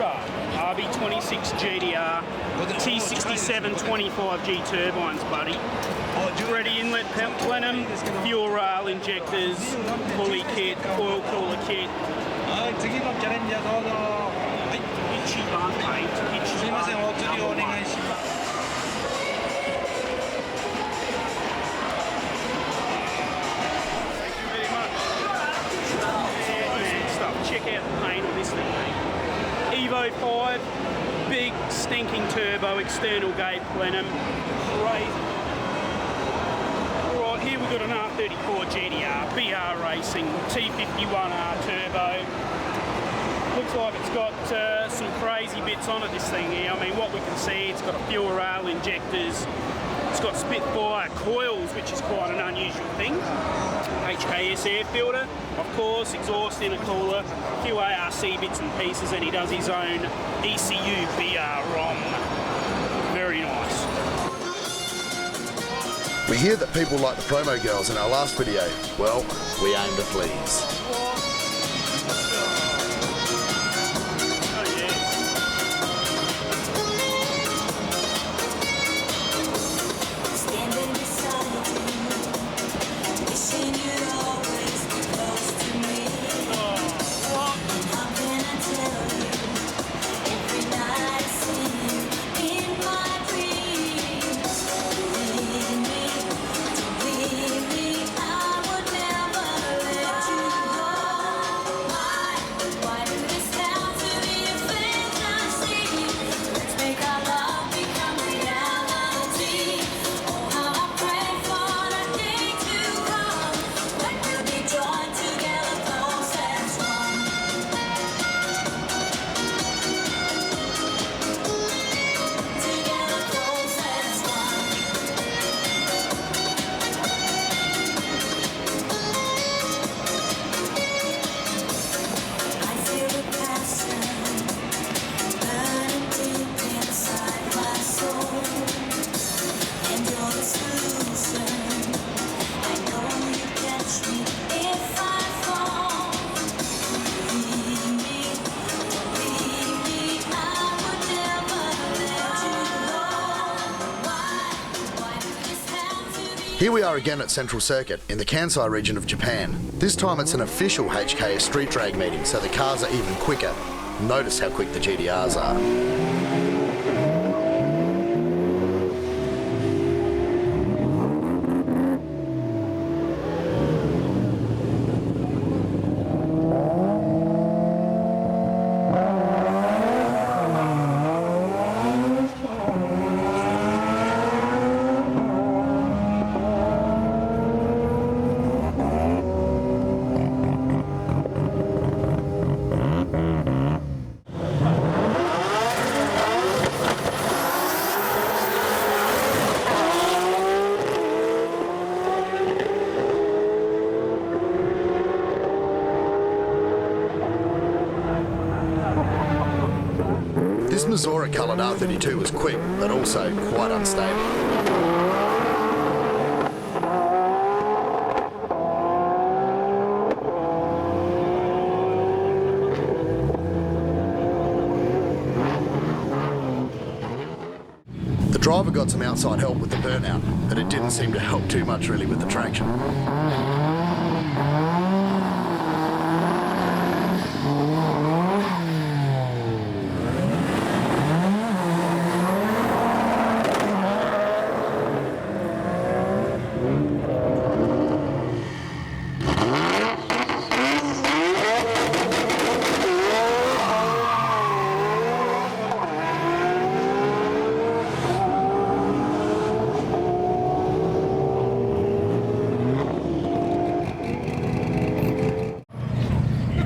Miura RB26 GDR T67 25G turbines, buddy. Ready inlet plenum, fuel rail injectors, pulley kit, oil cooler kit. Ichiban paint, Ichiban number one. Check out the paint on this thing, mate. Evo 5, big stinking turbo, external gate plenum, crazy. Alright, here we've got an R34 GDR, BR Racing, T51R turbo. Looks like it's got some crazy bits on it, this thing here. I mean, what we can see, it's got a fuel rail injectors, it's got Spitfire coils, which is quite an unusual thing. HKS air filter, of course, exhaust intercooler, a few ARC bits and pieces, and he does his own ECU BR ROM. Very nice. We hear that people like the promo girls in our last video. Well, we aim to please. Here we are again at Central Circuit in the Kansai region of Japan. This time it's an official HKS street drag meeting, so the cars are even quicker. Notice how quick the GDRs are. This Misora coloured R32 was quick, but also quite unstable. The driver got some outside help with the burnout, but it didn't seem to help too much really with the traction.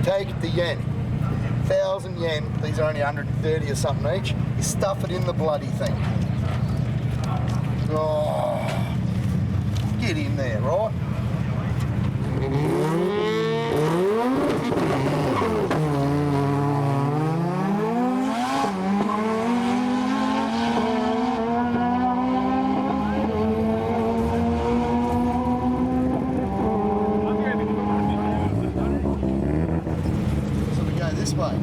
Take the yen, 1,000 yen, these are only 130 or something each, you stuff it in the bloody thing. Oh, get in there, right? This way.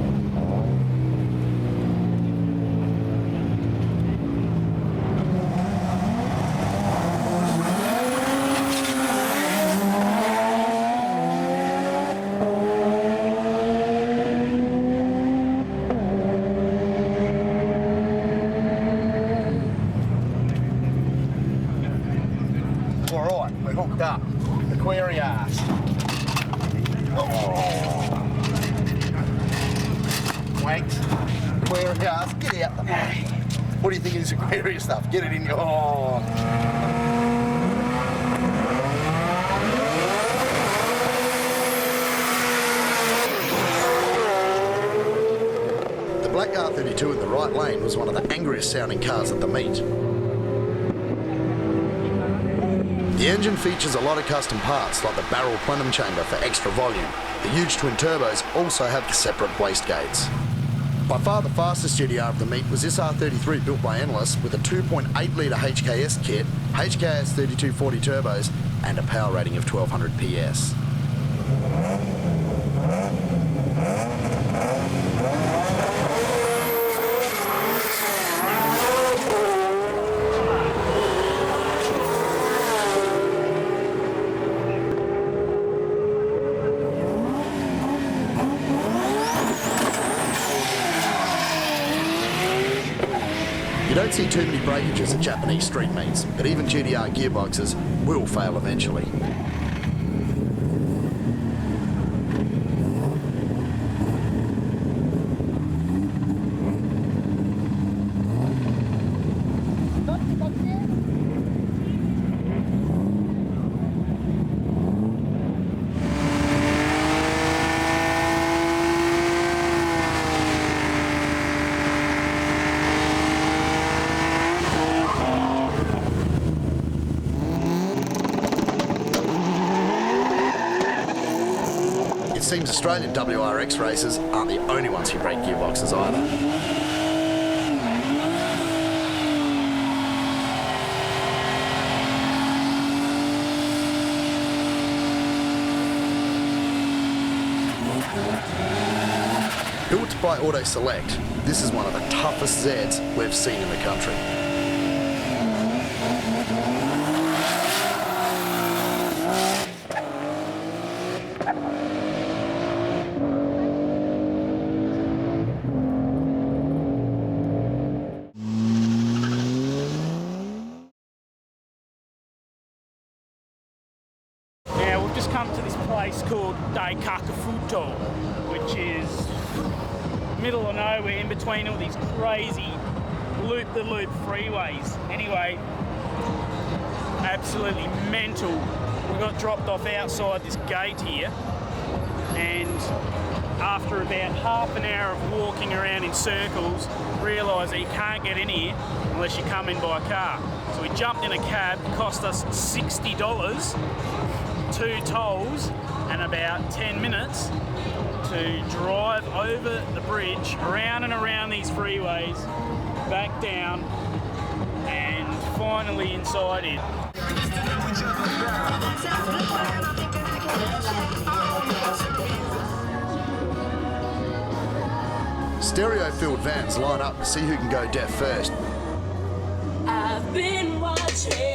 Aquarius, get out the way. What do you think of this Aquarius stuff? Get it in your... Oh. The black R32 in the right lane was one of the angriest sounding cars at the meet. The engine features a lot of custom parts like the barrel plenum chamber for extra volume. The huge twin turbos also have separate wastegates. By far the fastest GTR of the meet was this R33 built by Endless with a 2.8 litre HKS kit, HKS 3240 turbos and a power rating of 1200 PS. You don't see too many breakages at Japanese street meets, but even GTR gearboxes will fail eventually. It seems Australian WRX racers aren't the only ones who break gearboxes either. Built by Auto Select, this is one of the toughest Zeds we've seen in the country. Now we've just come to this place called Daikakafuto, which is middle of nowhere in between all these crazy loop-the-loop freeways. Anyway, absolutely mental. We got dropped off outside this gate here, and after about half an hour of walking around in circles, realised that you can't get in here unless you come in by car. So we jumped in a cab, cost us $60, 2 tolls and about 10 minutes to drive over the bridge, around and around these freeways, back down, and finally inside it. Stereo-filled vans line up to see who can go deaf first. I've been watching.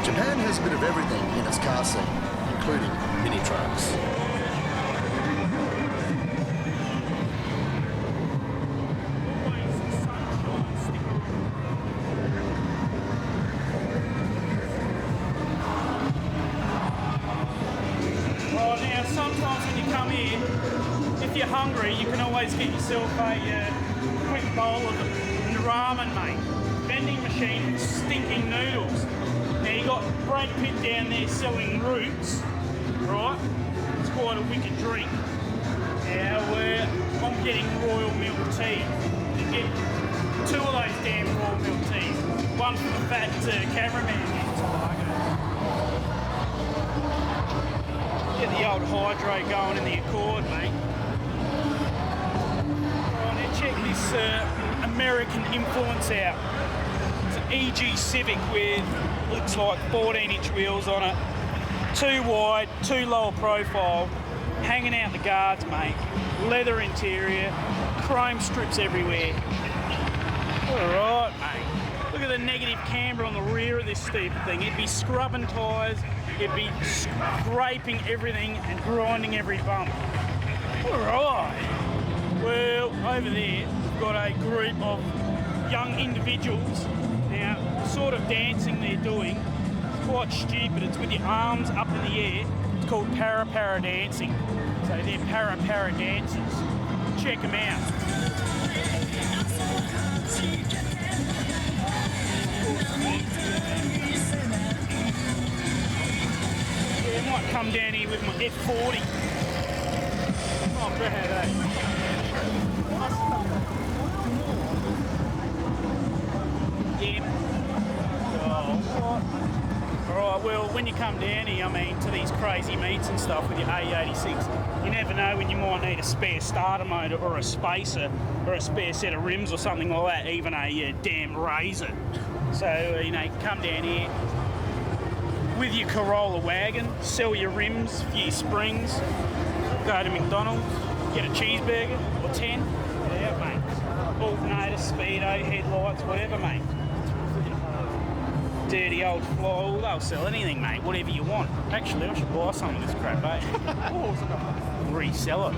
Japan has a bit of everything in its car scene, including mini trucks. Well, now sometimes when you come here, if you're hungry, you can always get yourself a quick bowl of ramen, mate. Vending machine with stinking noodles. Now you got Brad Pitt down there selling roots, right? It's quite a wicked drink. Now I'm getting royal milk tea. You get 2 of those damn royal milk teas. One for the fat cameraman. Get the old hydro going in the Accord, mate. Right, now check this American influence out. It's an EG Civic with, looks like 14-inch wheels on it. 2 wide, 2 lower profile. hanging out the guards, mate. Leather interior, chrome strips everywhere. Alright, mate. Look at the negative camber on the rear of this stupid thing. It'd be scrubbing tyres, it'd be scraping everything and grinding every bump. Alright. Well, over there, we've got a group of young individuals. Now, the sort of dancing they're doing is quite stupid. It's with your arms up in the air. It's called para dancing. So they're para dancers. Check them out. Yeah, I might come down here with my F40. Not bad, eh? Yeah. Oh, what? Alright, well, when you come down here, I mean, to these crazy meets and stuff with your A86, you never know when you might need a spare starter motor or a spacer or a spare set of rims or something like that, even a damn razor. So, you know, you can come down here with your Corolla wagon, sell your rims, a few springs, go to McDonald's, get a cheeseburger or 10. Yeah, mate. Alternator, speedo, headlights, whatever, mate. Dirty old fly, they'll sell anything, mate, whatever you want. Actually, I should buy some of this crap, eh? Resell it.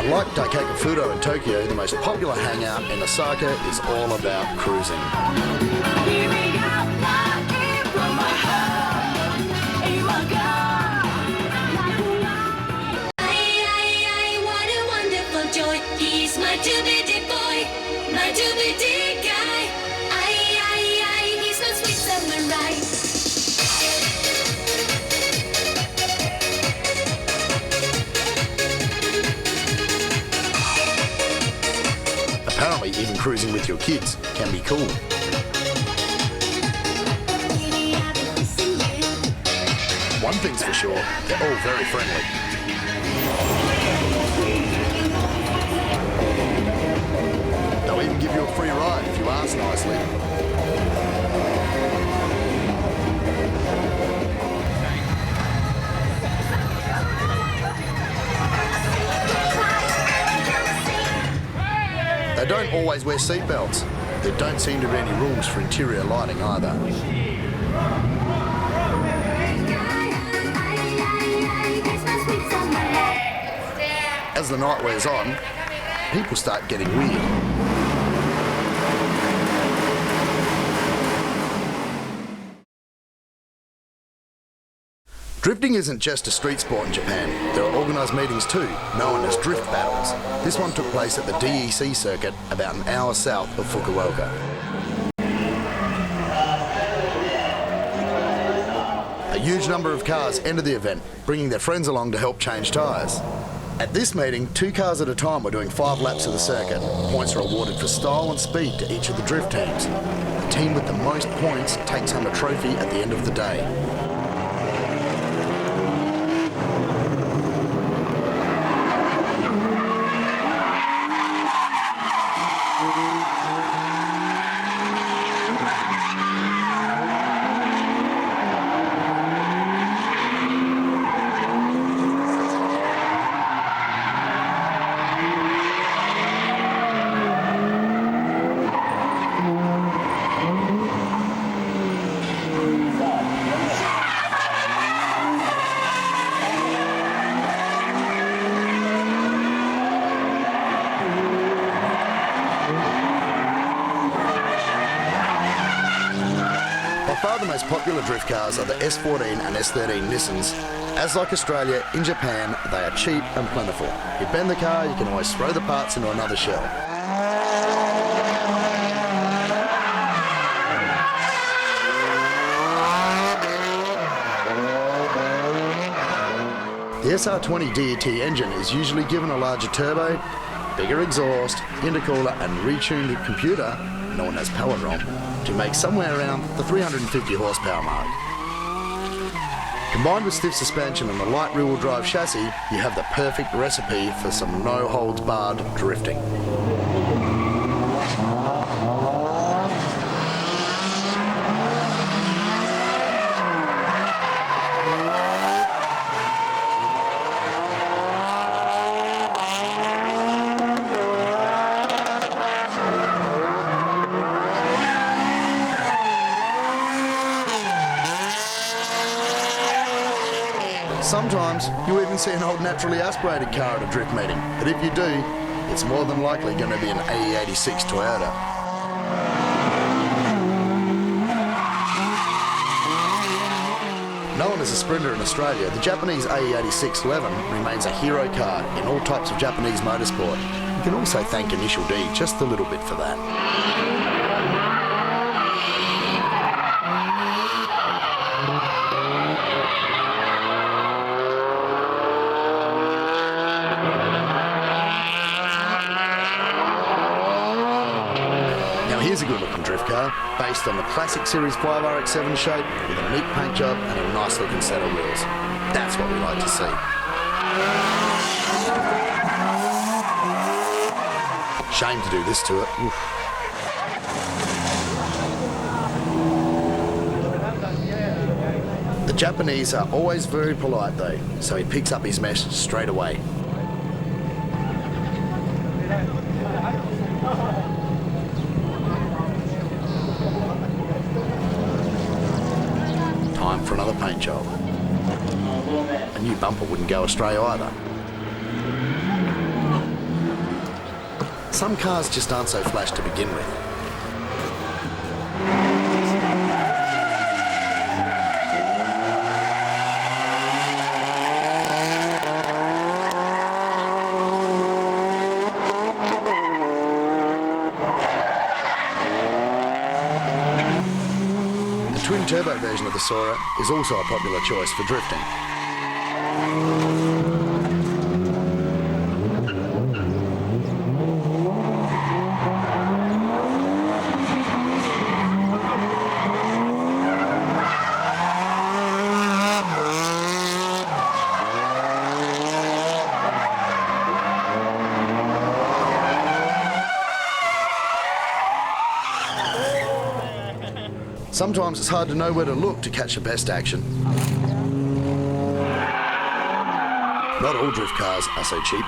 Like Daikakufudo in Tokyo, the most popular hangout in Osaka is all about cruising. What a wonderful joy. He's my two-bit boy, my two-bit guy. He's no sweet samurai. Apparently, even cruising with your kids can be cool. One thing's for sure, they're all very friendly. They'll even give you a free ride if you ask nicely. They don't always wear seatbelts. There don't seem to be any rules for interior lighting either. As the night wears on, people start getting weird. Drifting isn't just a street sport in Japan. There are organised meetings too, known as drift battles. This one took place at the DEC circuit about an hour south of Fukuoka. A huge number of cars enter the event, bringing their friends along to help change tyres. At this meeting, 2 cars at a time were doing 5 laps of the circuit. Points are awarded for style and speed to each of the drift teams. The team with the most points takes home a trophy at the end of the day. By far the most popular drift cars are the S14 and S13 Nissans. As like Australia, in Japan, they are cheap and plentiful. You bend the car, you can always throw the parts into another shell. The SR20 DET engine is usually given a larger turbo, bigger exhaust, intercooler and retuned computer, known as Palindrome, to make somewhere around the 350 horsepower mark. Combined with stiff suspension and a light rear-wheel drive chassis, you have the perfect recipe for some no-holds-barred drifting. Sometimes you even see an old naturally aspirated car at a drift meeting, but if you do, it's more than likely going to be an AE86 Toyota. Known as a sprinter in Australia, the Japanese AE86 11 remains a hero car in all types of Japanese motorsport. You can also thank Initial D just a little bit for that. Here's a good looking drift car, based on the classic Series 5 RX-7 shape with a neat paint job and a nice looking set of wheels. That's what we like to see. Shame to do this to it. Oof. The Japanese are always very polite though, so he picks up his mess straight away. Time for another paint job. A new bumper wouldn't go astray either. Some cars just aren't so flash to begin with. The twin-turbo version of the Sora is also a popular choice for drifting. Sometimes it's hard to know where to look to catch the best action. Not all drift cars are so cheap.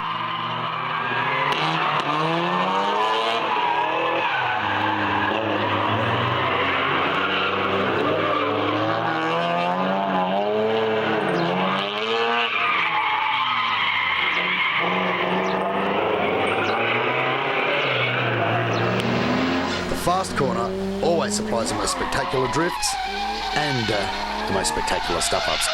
The fast corner always supplies the most spectacular drifts and the most spectacular stuff-ups.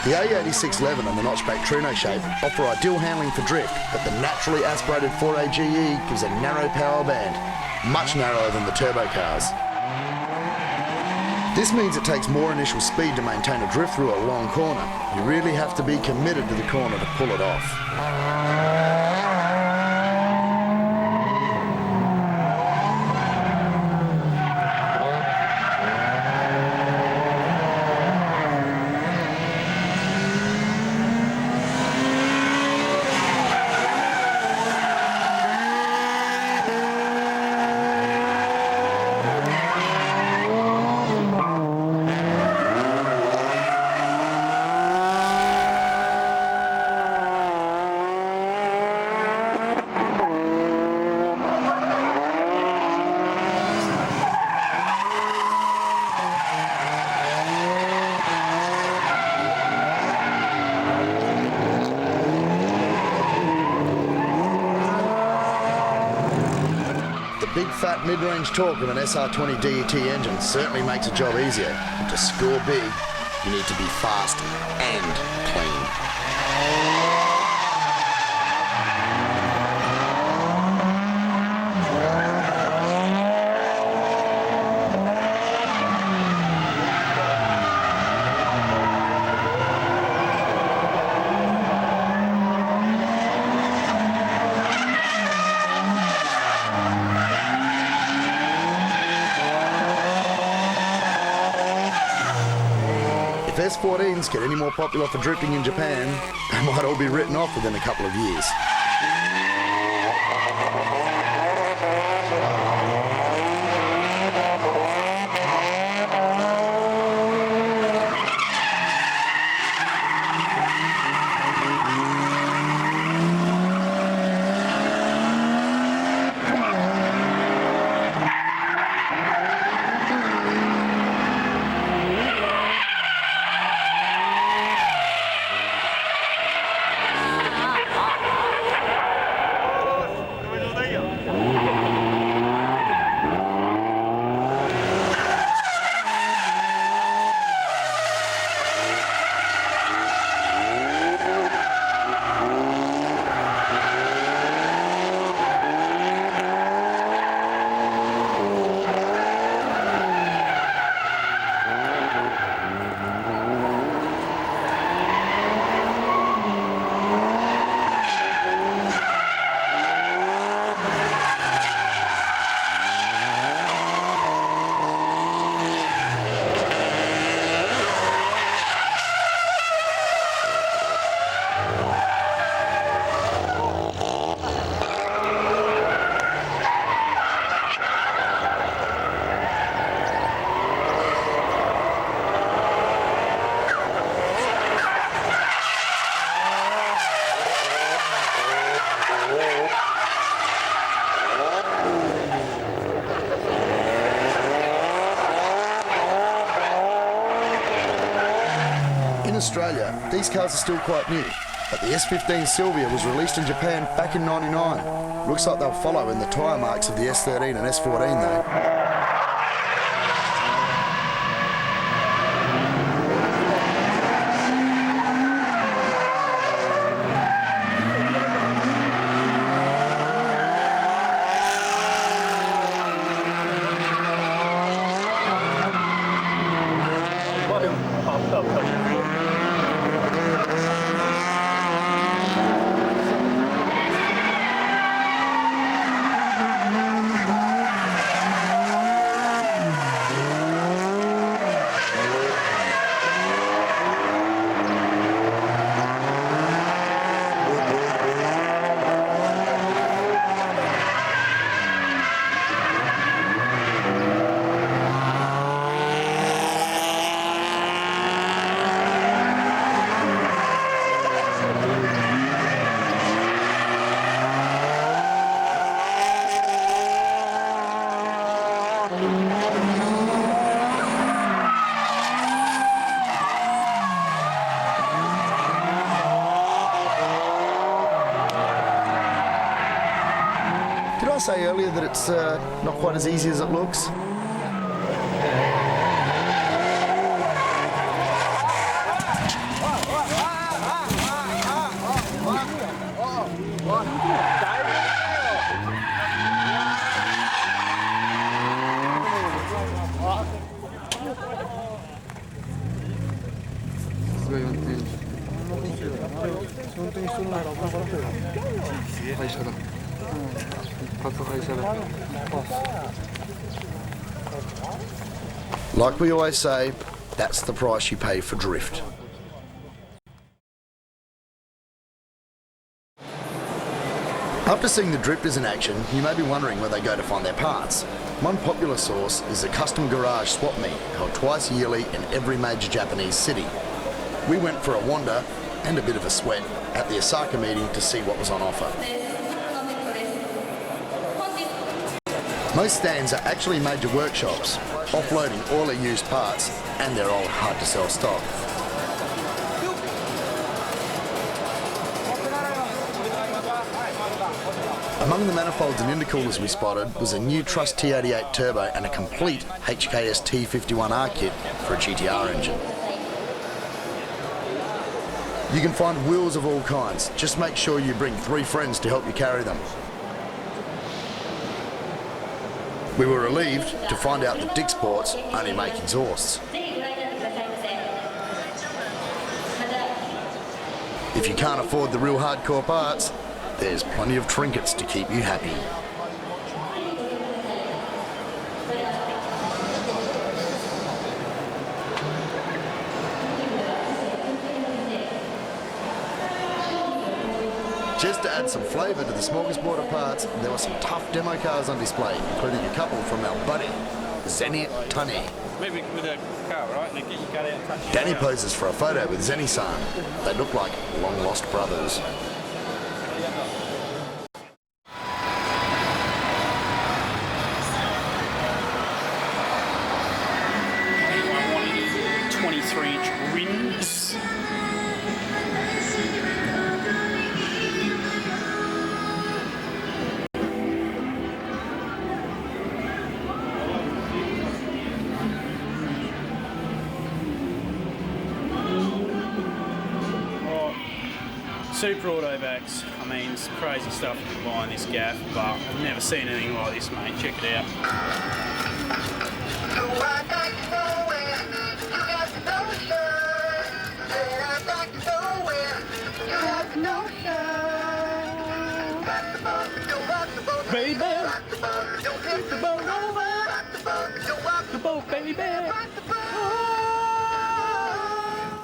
The A8611 and the notchback Trino shape offer ideal handling for drift, but the naturally aspirated 4A GE gives a narrow power band, much narrower than the turbo cars. This means it takes more initial speed to maintain a drift through a long corner. You really have to be committed to the corner to pull it off. big fat mid-range torque of an SR20 DET engine certainly makes a job easier. But to score big, you need to be fast and clean. If S14s get any more popular for drifting in Japan, they might all be written off within a couple of years. In Australia, these cars are still quite new, but the S15 Silvia was released in Japan back in '99. Looks like they'll follow in the tyre marks of the S13 and S14 though. Did I say earlier that it's not quite as easy as it looks? Like we always say, that's the price you pay for drift. After seeing the drifters in action, you may be wondering where they go to find their parts. One popular source is a custom garage swap meet held twice yearly in every major Japanese city. We went for a wander and a bit of a sweat at the Osaka meeting to see what was on offer. Most stands are actually major workshops, offloading all their used parts and their old hard-to-sell stock. Among the manifolds and intercoolers we spotted was a new Truss T88 turbo and a complete HKS T51R kit for a GTR engine. You can find wheels of all kinds, just make sure you bring 3 friends to help you carry them. We were relieved to find out that Dick Sports only make exhausts. If you can't afford the real hardcore parts, there's plenty of trinkets to keep you happy. Just to add some flavour to the smorgasbord of parts, there were some tough demo cars on display, including a couple from our buddy, Zenny Tunny. Maybe with a car, right? And get your gun out and touch Danny poses for a photo with Zenny-san. They look like long-lost brothers. Anyone want any 23-inch rims? Super Autobacks. I mean, it's crazy stuff you can buy in this gaff, but I've never seen anything like this, mate. Check it out. Baby, the boat over. The boat, baby.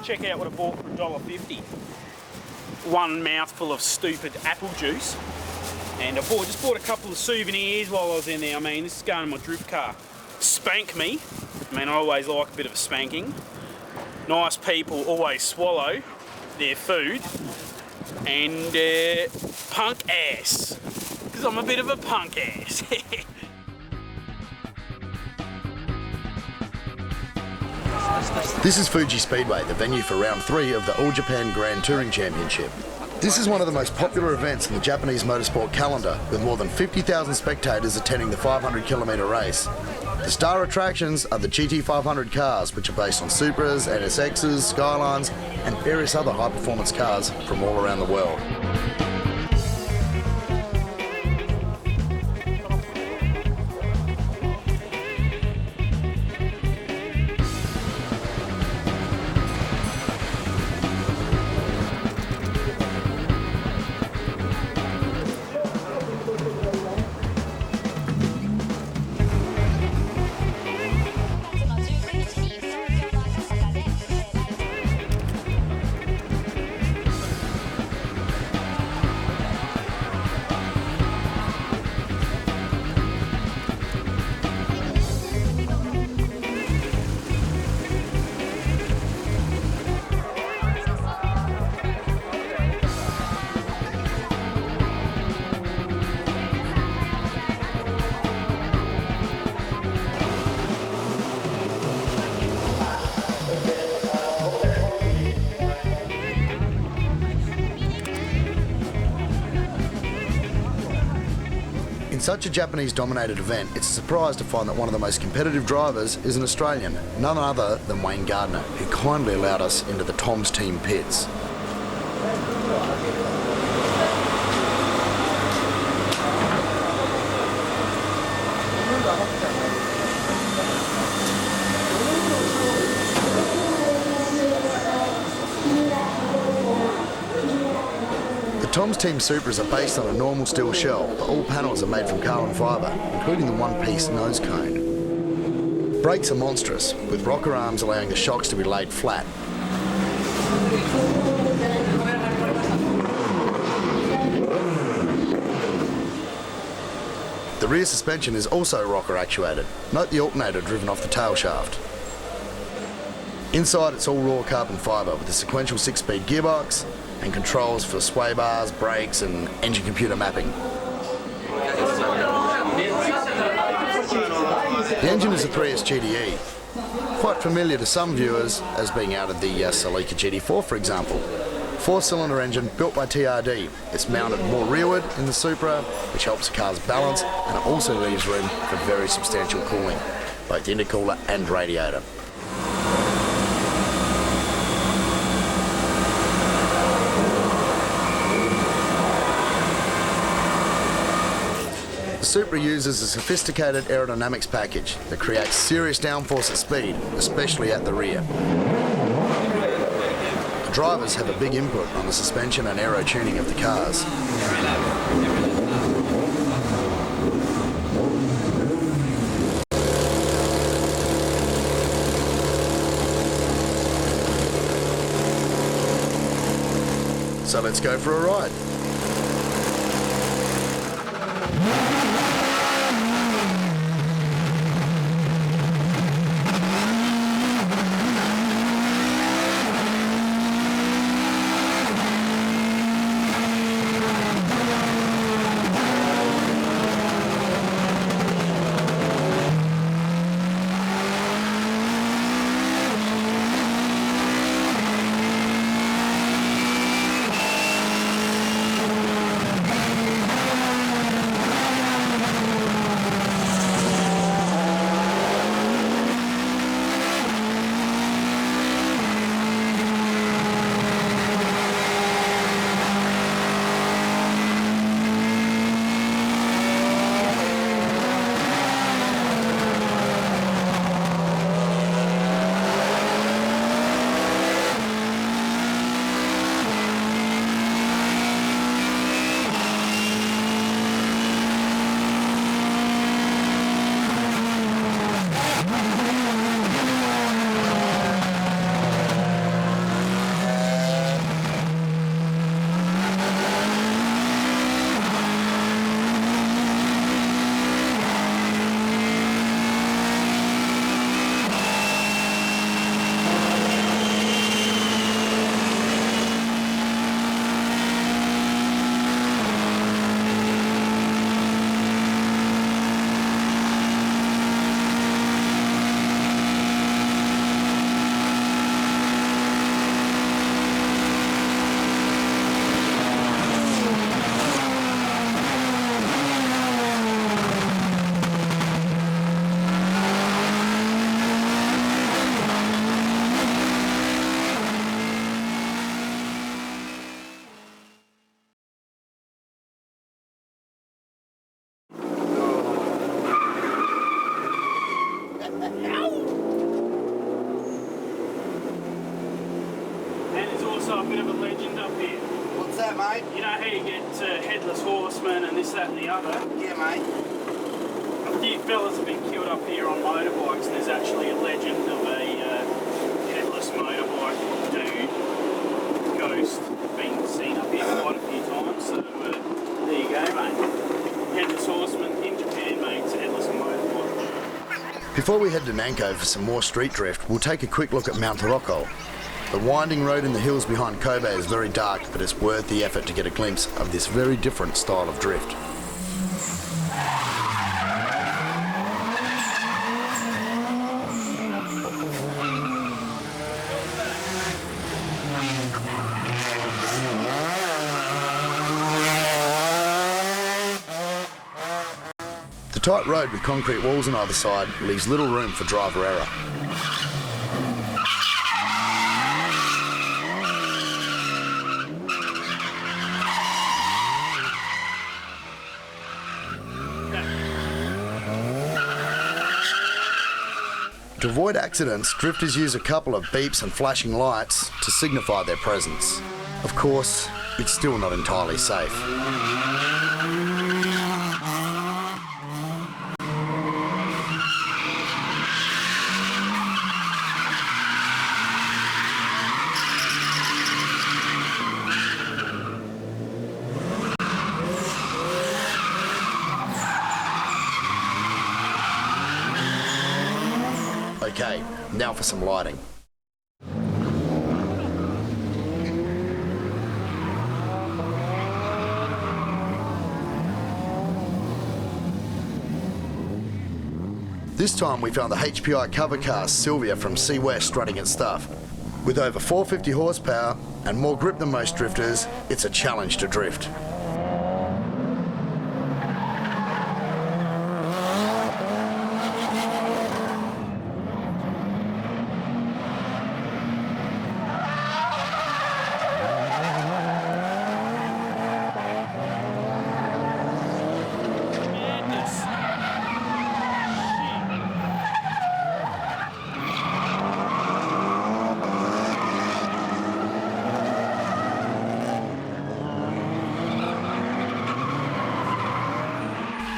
Check out what I bought for $1.50. One mouthful of stupid apple juice, and I just bought a couple of souvenirs while I was in there. I mean, this is going in my drift car. Spank me. I mean, I always like a bit of a spanking. Nice people always swallow their food. And punk ass, because I'm a bit of a punk ass. This is Fuji Speedway, the venue for round 3 of the All Japan Grand Touring Championship. This is one of the most popular events in the Japanese motorsport calendar, with more than 50,000 spectators attending the 500-kilometre race. The star attractions are the GT500 cars, which are based on Supras, NSXs, Skylines, and various other high-performance cars from all around the world. In such a Japanese-dominated event, it's a surprise to find that one of the most competitive drivers is an Australian, none other than Wayne Gardner, who kindly allowed us into the Tom's Team pits. The Tom's Team Supras are based on a normal steel shell, but all panels are made from carbon fibre, including the one-piece nose cone. Brakes are monstrous, with rocker arms allowing the shocks to be laid flat. The rear suspension is also rocker actuated. Note the alternator driven off the tail shaft. Inside it's all raw carbon fibre with a sequential 6-speed gearbox and controls for sway bars, brakes and engine computer mapping. The engine is a 3S GTE, quite familiar to some viewers as being out of the Celica GT4 for example. 4-cylinder engine built by TRD. It's mounted more rearward in the Supra, which helps the car's balance, and it also leaves room for very substantial cooling, both intercooler and radiator. The Supra uses a sophisticated aerodynamics package that creates serious downforce at speed, especially at the rear. The drivers have a big input on the suspension and aero tuning of the cars. So let's go for a ride. also a bit of a legend up here. What's that, mate? You know how you get headless horsemen and this, that and the other? Yeah, mate. A few fellas have been killed up here on motorbikes, and there's actually a legend of a headless motorbike dude, ghost, being seen up here quite a few times. So there you go, mate. Headless horseman in Japan, mate. It's a headless motorbike. Before we head to Nanko for some more street drift, we'll take a quick look at Mount Rocco. The winding road in the hills behind Kobe is very dark, but it's worth the effort to get a glimpse of this very different style of drift. The tight road with concrete walls on either side leaves little room for driver error. To avoid accidents, drifters use a couple of beeps and flashing lights to signify their presence. Of course, it's still not entirely safe. Okay, now for some lighting. This time we found the HTI cover car Sylvia from C West strutting its stuff. With over 450 horsepower, and more grip than most drifters, it's a challenge to drift.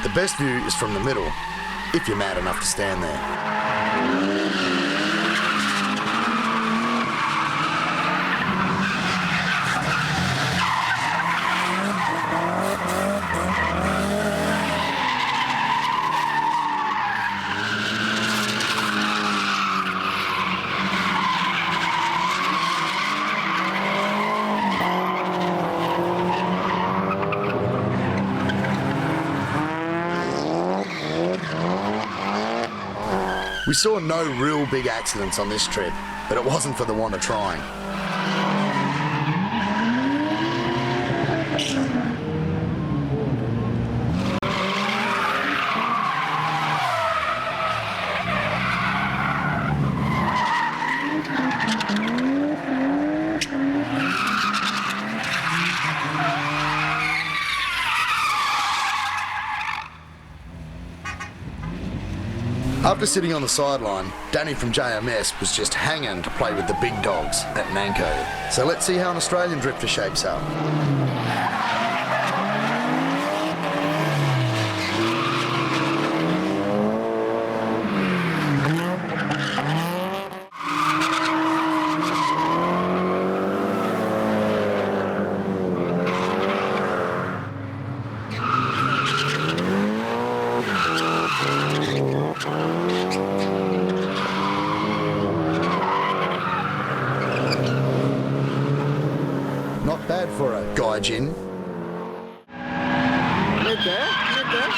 The best view is from the middle, if you're mad enough to stand there. We saw no real big accidents on this trip, but it wasn't for the want of trying. After sitting on the sideline, Danny from JMS was just hanging to play with the big dogs at Nanko. So let's see how an Australian drifter shapes up. Not bad for a gaijin. Mid there, mid there.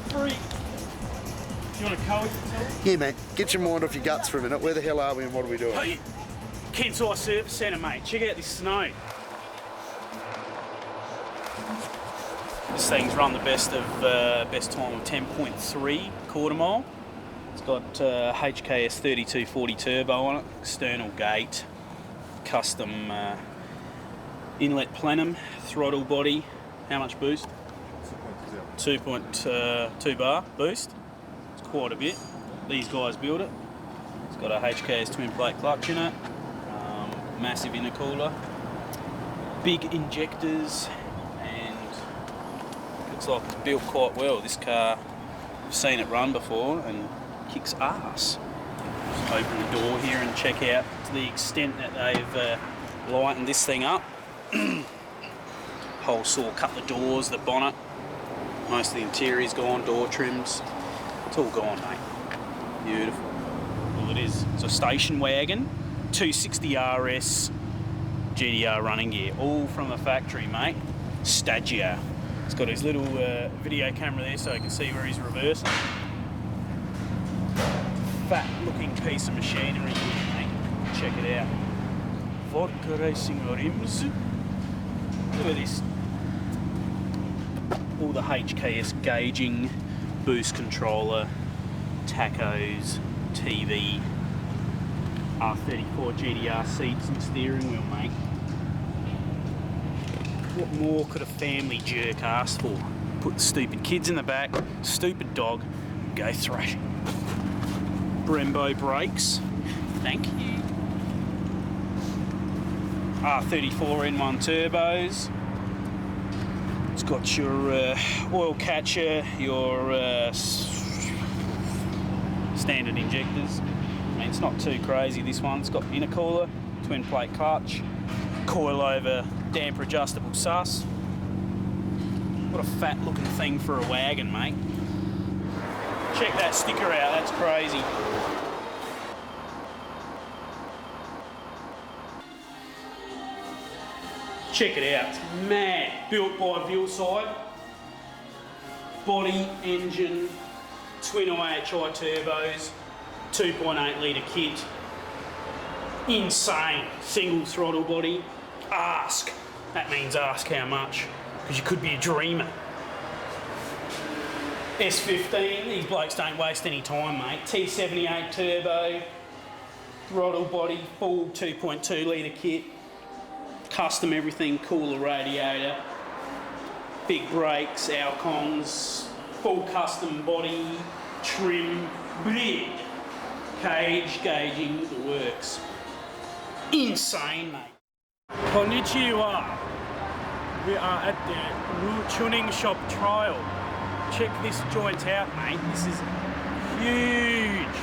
Three. Do you want to cover yourself? Yeah, mate. Get your mind off your guts for a minute. Where the hell are we and what are we doing? Hey, Kensai Service Centre, mate. Check out this snow. This thing's run the best time of 10.3 quarter mile. It's got HKS 3240 turbo on it, external gate, custom inlet plenum, throttle body. How much boost? 2.2 bar boost. It's quite a bit. These guys build it. It's got a HKS twin plate clutch in it, massive intercooler, big injectors, and looks like it's built quite well. This car, seen it run before and kicks ass. Just open the door here and check out to the extent that they've lightened this thing up. Whole saw cut the doors, the bonnet. Most of the interior's gone, door trims. It's all gone, mate. Beautiful. Well, it is. It's a station wagon, 260 RS GDR running gear, all from the factory, mate. Stagio. It's got his little video camera there so you can see where he's reversing. Fat looking piece of machinery here, mate. Check it out. Vodka racing rims. Look at this. All the HKS gauging, boost controller, tachos, TV, R34 GDR seats and steering wheel, mate. What more could a family jerk ask for? Put the stupid kids in the back, stupid dog, go thrashing. Brembo brakes, thank you. R34 N1 turbos. It's got your oil catcher, your standard injectors. I mean, it's not too crazy, this one. It's got intercooler, twin plate clutch, coil-over damper adjustable sus. What a fat looking thing for a wagon, mate. Check that sticker out, that's crazy. Check it out, it's mad. Built by Vilside. Body, engine, twin IHI turbos, 2.8 litre kit. Insane. Single throttle body. Ask. That means ask how much, because you could be a dreamer. S15, these blokes don't waste any time, mate. T78 turbo, throttle body, full 2.2 litre kit. Custom everything, cooler radiator, big brakes, Alcons, full custom body, trim, big cage, gauging, the works. Insane, mate. Konnichiwa. We are at the new tuning shop trial. Check this joint out, mate. This is huge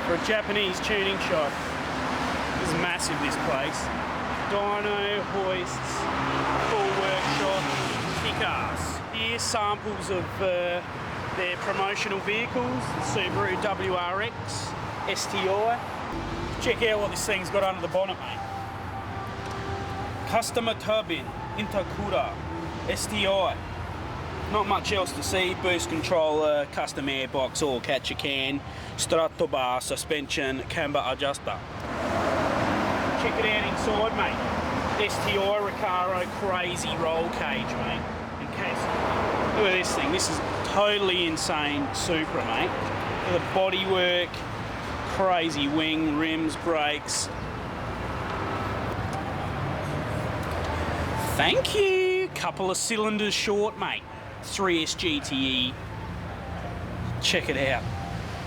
for a Japanese tuning shop. This is massive, this place. Dyno, hoists, full workshop, kick-ass. Here's samples of their promotional vehicles, the Subaru WRX, STI. Check out what this thing's got under the bonnet, mate. Customer turbine, intercooler, STI. Not much else to see. Boost controller, custom airbox, oil catcher can, strato bar, suspension, camber adjuster. Check it out inside, mate. STI Recaro crazy roll cage, mate. In case. Look at this thing. This is totally insane Supra, mate. Look at the bodywork, crazy wing, rims, brakes. Thank you. Couple of cylinders short, mate. 3S GTE. Check it out.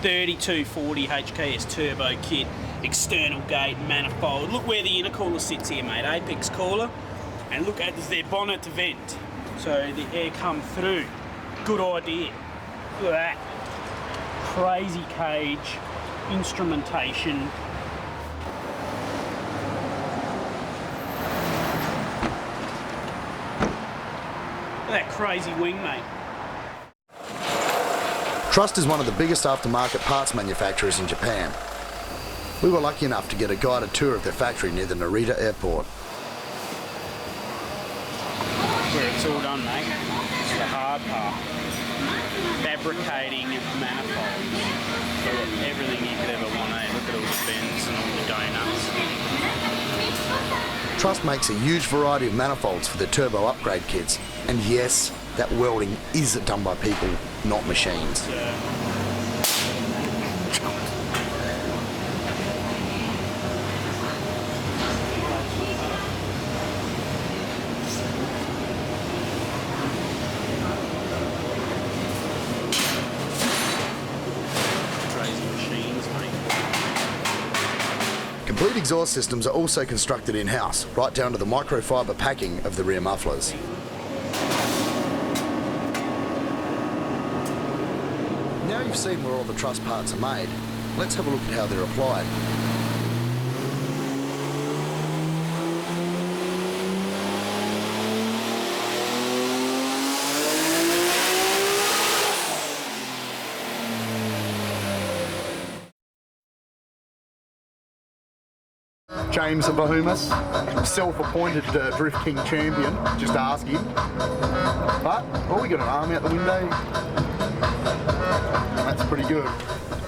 3240 HKS turbo kit, external gate, manifold. Look where the intercooler sits here, mate. Apex cooler. And look at their bonnet vent, so the air come through. Good idea. Look at that. Crazy cage, instrumentation. Look at that crazy wing, mate. Trust is one of the biggest aftermarket parts manufacturers in Japan. We were lucky enough to get a guided tour of their factory near the Narita airport. Where it's all done, mate. It's the hard part. Fabricating manifolds. So everything you could ever want, eh? Look at all the bends and all the donuts. Trust makes a huge variety of manifolds for their turbo upgrade kits. And yes, that welding is done by people, not machines. Complete exhaust systems are also constructed in-house, right down to the microfiber packing of the rear mufflers. Now you've seen where all the truss parts are made, let's have a look at how they're applied. James of Bahamas, self-appointed Drift King champion, just ask him. But, oh, we got an arm out the window. That's pretty good.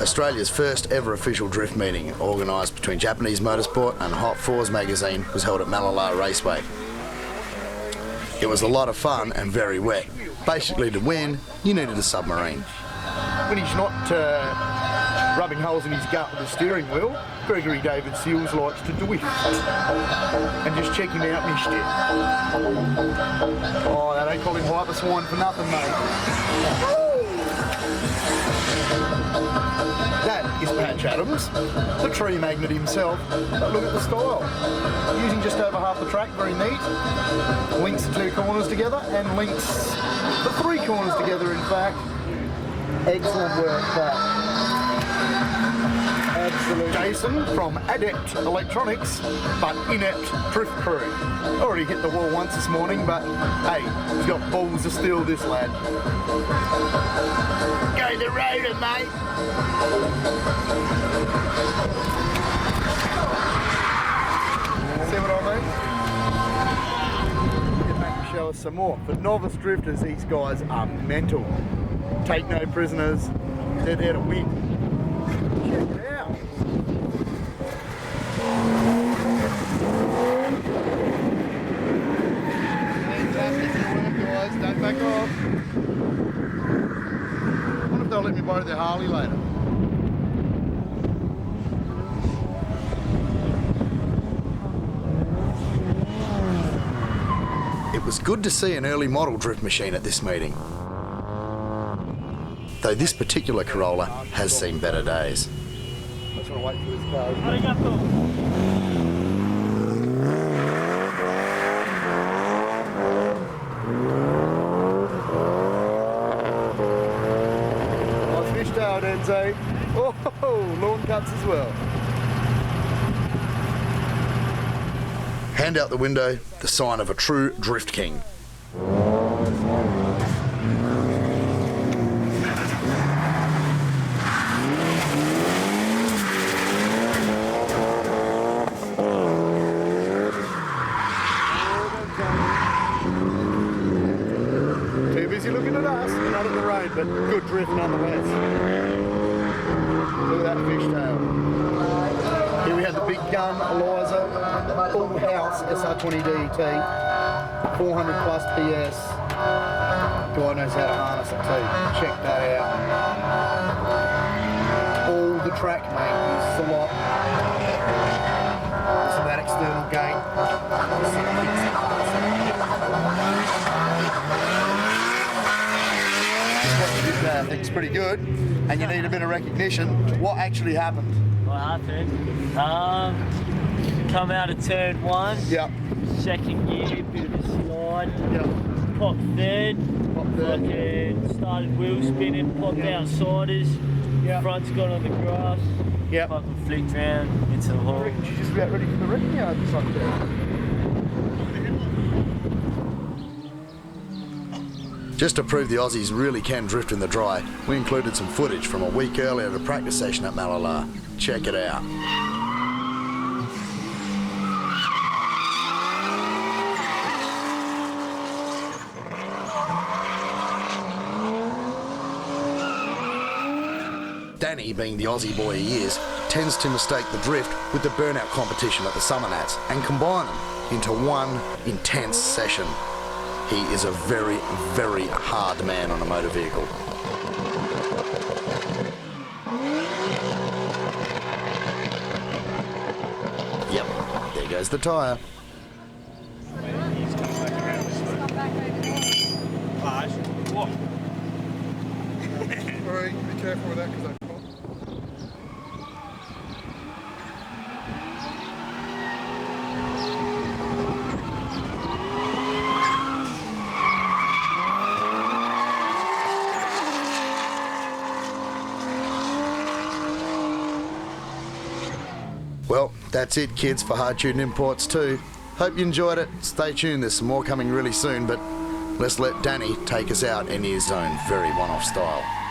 Australia's first ever official drift meeting, organised between Japanese Motorsport and Hot Fours magazine, was held at Malala Raceway. It was a lot of fun and very wet. Basically, to win, you needed a submarine. When he's not rubbing holes in his gut with the steering wheel, Gregory David Seals likes to drift. And just check him out, mister. Oh, they don't call him Hyper Swine for nothing, mate. That is Patch Adams, the tree magnet himself. But look at the style. Using just over half the track, very neat. Links the two corners together and links the three corners together, in fact. Excellent work, Pat. Absolutely. Jason from Adept Electronics, but inept drift crew. Already hit the wall once this morning, but hey, he's got balls of steel, this lad. Go the rotor, mate. See what I mean? Get back and show us some more. For novice drifters, these guys are mental. Take no prisoners. They're there to win. Check it out. Fantastic work, guys. Don't back off. I wonder if they'll let me borrow their Harley later. It was good to see an early model drift machine at this meeting, though this particular Corolla has seen better days. I just want to wait for this car. Nice fish tail, Enzo. Oh, lawn cuts as well. Hand out the window, the sign of a true drift king. Too busy looking at us, not in the rain, but good drift nonetheless. Look at that fishtail. Here we have the big gun, Eliza, full house SR20 DET, 400 plus PS. God knows how to harness it too. Check that out. All the track, mate, is the lot. So that external gate. What you did there, I think, is pretty good, and you need a bit of recognition. What actually happened? What happened? Come out of turn one. Yep. Second gear, bit of a slide. Yep. Popped third. Fucking started wheel spinning, popped outsiders. Yep. Front's got on the grass. Yep. Fucking flicked round into the I hole. reckon she's just about ready for the wrecking yard this afternoon. Just to prove the Aussies really can drift in the dry, we included some footage from a week earlier at a practice session at Malala. Check it out. Danny, being the Aussie boy he is, tends to mistake the drift with the burnout competition at the Summer Nats and combine them into one intense session. He is a very, very hard man on a motor vehicle. Yep, there goes the tyre. Sorry, be careful with that because I That's it, kids, for Hard Tune Imports 2. Hope you enjoyed it. Stay tuned, there's some more coming really soon, but let's let Danny take us out in his own very one-off style.